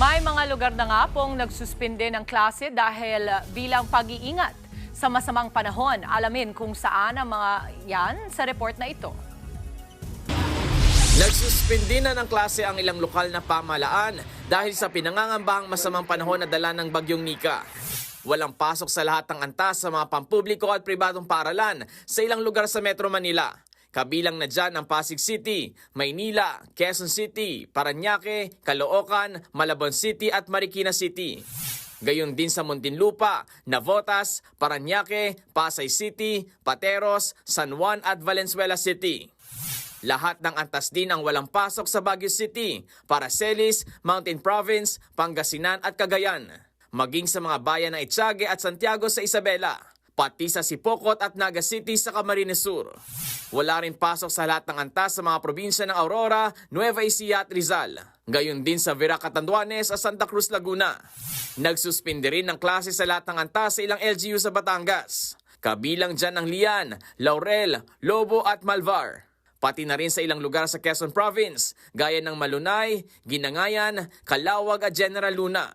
May mga lugar na nga pong nagsuspinde ng klase dahil bilang pag-iingat sa masamang panahon. Alamin kung saan ang mga yan sa report na ito. Nagsuspindi na ng klase ang ilang lokal na pamahalaan dahil sa pinangangambahang masamang panahon na dala ng bagyong Nika. Walang pasok sa lahat ng antas sa mga pampubliko at pribadong paaralan sa ilang lugar sa Metro Manila. Kabilang na dyan ang Pasig City, Maynila, Quezon City, Parañaque, Caloocan, Malabon City at Marikina City. Gayon din sa Muntinlupa, Navotas, Parañaque, Pasay City, Pateros, San Juan at Valenzuela City. Lahat ng antas din ang walang pasok sa Baguio City, Paracelis, Mountain Province, Pangasinan at Cagayan. Maging sa mga bayan ng Itiague at Santiago sa Isabela, pati sa Sipocot at Naga City sa Camarines Sur. Wala rin pasok sa lahat ng antas sa mga probinsya ng Aurora, Nueva Ecija at Rizal. Gayon din sa Vera Catanduanes at Santa Cruz, Laguna. Nagsuspinde rin ng klase sa lahat ng antas sa ilang LGU sa Batangas. Kabilang dyan ang Lian, Laurel, Lobo at Malvar. Pati na rin sa ilang lugar sa Quezon Province, gaya ng Malunay, Ginangayan, Calawag at General Luna.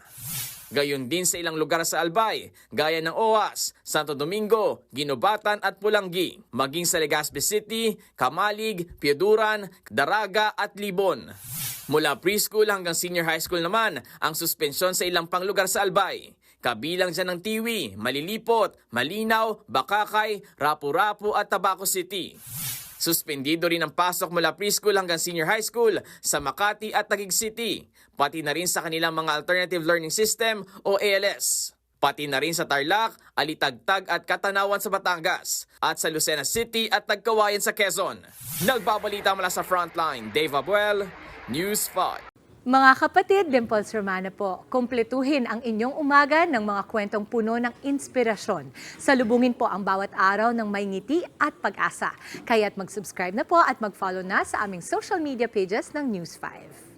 Gayon din sa ilang lugar sa Albay, gaya ng Oas, Santo Domingo, Ginobatan at Pulangi, maging sa Legazpi City, Kamalig, Pieduran, Daraga at Libon. Mula preschool hanggang senior high school naman ang suspensyon sa ilang pang lugar sa Albay. Kabilang dyan ng Tiwi, Malilipot, Malinaw, Bakakay, Rapu-Rapu at Tabaco City. Suspendido rin ang pasok mula preschool hanggang senior high school sa Makati at Taguig City, pati na rin sa kanilang mga Alternative Learning System o ALS. Pati na rin sa Tarlac, Alitagtag at Katanawan sa Batangas, at sa Lucena City at Tagkawayan sa Quezon. Nagbabalita mula sa Frontline, Dave Abuel, News 5. Mga kapatid, Dimples Romana po, kumpletuhin ang inyong umaga ng mga kwentong puno ng inspirasyon. Salubungin po ang bawat araw ng may ngiti at pag-asa. Kaya't mag-subscribe na po at mag-follow na sa aming social media pages ng News 5.